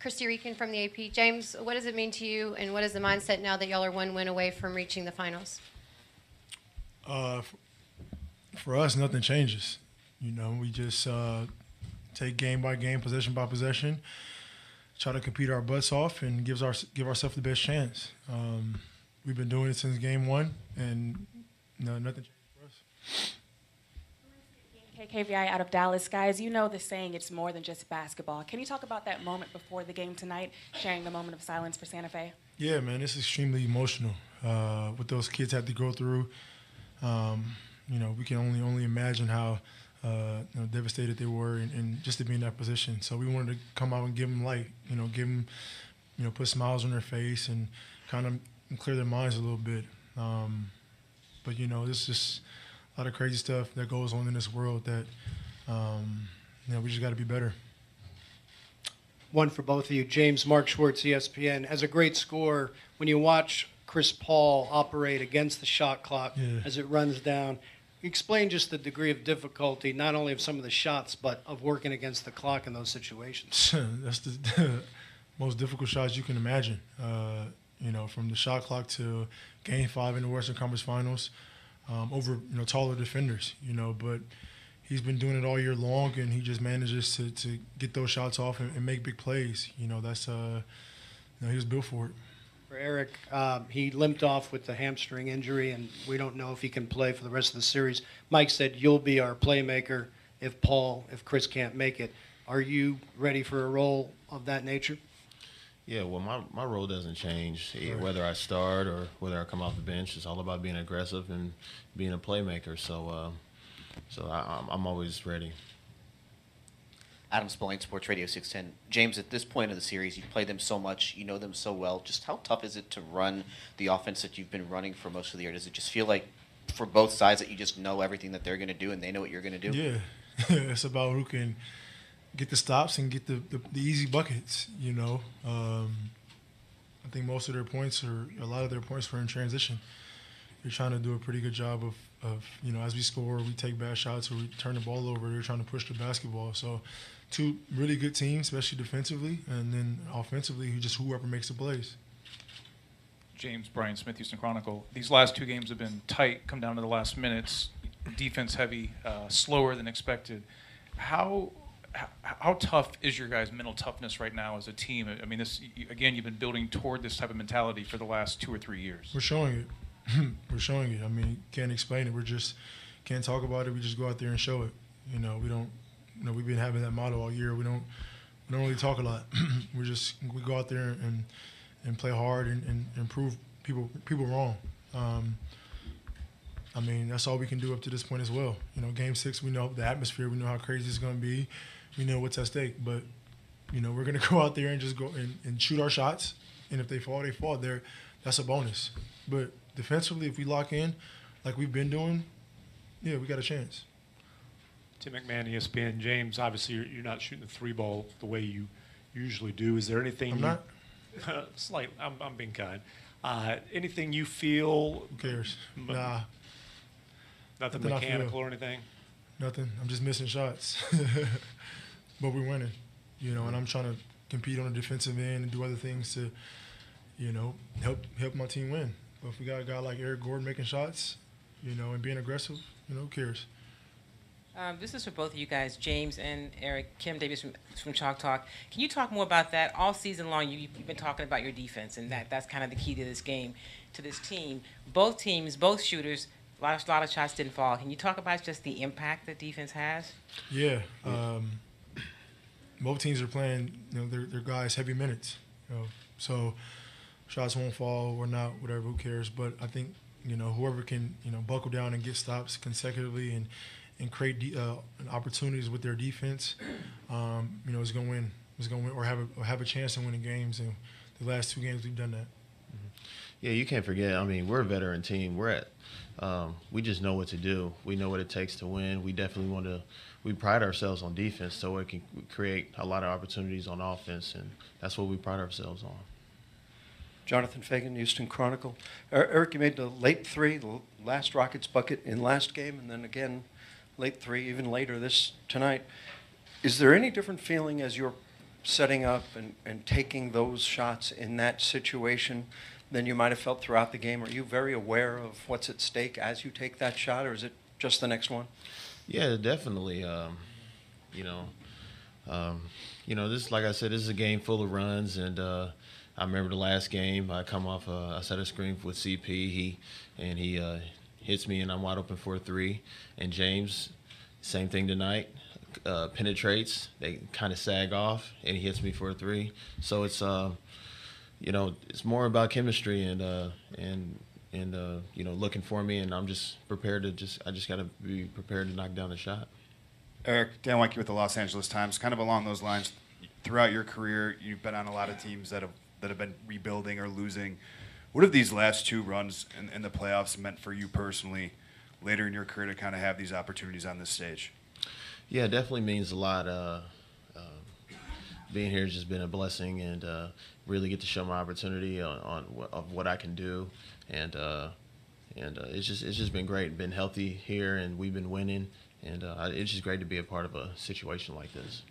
Christy Reekin from the AP. James, what does it mean to you, and what is the mindset now that y'all are one win away from reaching the finals? For us, nothing changes. We just take game by game, possession by possession, try to compete our butts off, and give ourselves the best chance. We've been doing it since game one, and nothing changed for us. KKVI out of Dallas. Guys, you know the saying, it's more than just basketball. Can you talk about that moment before the game tonight, sharing the moment of silence for Santa Fe? Yeah, man, it's extremely emotional. What those kids had to go through. We can only imagine how devastated they were, and just to be in that position. So we wanted to come out and give them light. Give them, put smiles on their face and kind of clear their minds a little bit. But this is just a lot of crazy stuff that goes on in this world that we just got to be better. One for both of you. James, Mark Schwartz, ESPN. As a great scorer, when you watch Chris Paul operate against the shot clock as it runs down, explain just the degree of difficulty, not only of some of the shots, but of working against the clock in those situations. That's the most difficult shots you can imagine. From the shot clock to Game 5 in the Western Conference Finals, over taller defenders. But he's been doing it all year long, and he just manages to get those shots off and make big plays. That's he was built for it. For Eric, he limped off with the hamstring injury, and we don't know if he can play for the rest of the series. Mike said you'll be our playmaker if Chris can't make it. Are you ready for a role of that nature? Yeah, well, my role doesn't change, whether I start or whether I come off the bench. It's all about being aggressive and being a playmaker. So I'm always ready. Adam Spillane, Sports Radio 610. James, at this point of the series, you've played them so much, you know them so well. Just how tough is it to run the offense that you've been running for most of the year? Does it just feel like, for both sides, that you just know everything that they're going to do and they know what you're going to do? Yeah, it's about who can get the stops and get the easy buckets. I think most of their points, or a lot of their points, were in transition. They're trying to do a pretty good job of as we score, we take bad shots, or we turn the ball over, they're trying to push the basketball. So two really good teams, especially defensively, and then offensively, just whoever makes the plays. James, Brian Smith, Houston Chronicle. These last two games have been tight, come down to the last minutes, defense heavy, slower than expected. How tough is your guys' mental toughness right now as a team? I mean, you've been building toward this type of mentality for the last 2 or 3 years. We're showing it. We're showing it. I mean, can't explain it. We're just can't talk about it. We just go out there and show it. We don't. We've been having that motto all year. We don't really talk a lot. We go out there and play hard and prove people wrong. I mean, that's all we can do up to this point as well. Game 6, we know the atmosphere. We know how crazy it's going to be. We know what's at stake. But, we're going to go out there and just go and shoot our shots. And if they fall, they fall. That's a bonus. But defensively, if we lock in like we've been doing, we got a chance. Tim McMahon, ESPN. James, obviously you're not shooting the three ball the way you usually do. Is there anything I'm not. I'm being kind. Anything you feel? Who cares? Nah. Nothing mechanical or anything? Nothing. I'm just missing shots. But we're winning, and I'm trying to compete on the defensive end and do other things to, help my team win. But if we got a guy like Eric Gordon making shots, and being aggressive, who cares? This is for both of you guys, James and Eric. Kim Davis from Chalk Talk. Can you talk more about that? All season long, you've been talking about your defense, and that's kind of the key to this game, to this team. Both teams, both shooters, a lot of shots didn't fall. Can you talk about just the impact that defense has? Yeah. Both teams are playing, their guys heavy minutes. So shots won't fall or not, whatever, who cares? But I think, whoever can, buckle down and get stops consecutively and create opportunities with their defense, is going to win. Is going to win or have a chance in winning games. And the last 2 games we've done that. Yeah, you can't forget. I mean, we're a veteran team. We just know what to do. We know what it takes to win. We definitely we pride ourselves on defense, so it can create a lot of opportunities on offense, and that's what we pride ourselves on. Jonathan Fagan, Houston Chronicle. Eric, you made the late 3, the last Rockets bucket in last game, and then again late 3, even later tonight. Is there any different feeling as you're setting up and taking those shots in that situation than you might have felt throughout the game? Are you very aware of what's at stake as you take that shot, or is it just the next one? Yeah, definitely. This, like I said, this is a game full of runs, and I remember the last game. I come off, I set a screen with CP. He hits me, and I'm wide open for a three. And James, same thing tonight. Penetrates. They kind of sag off, and he hits me for a three. So it's it's more about chemistry and looking for me, and I'm just prepared to I just got to be prepared to knock down the shot. Eric, Dan Weinke with the Los Angeles Times. Kind of along those lines, throughout your career, you've been on a lot of teams that have been rebuilding or losing. What have these last two runs in the playoffs meant for you personally later in your career to kind of have these opportunities on this stage? Yeah, it definitely means a lot. Being here has just been a blessing, and really get to show my opportunity of what I can do, and it's just been great. Been healthy here, and we've been winning, and it's just great to be a part of a situation like this.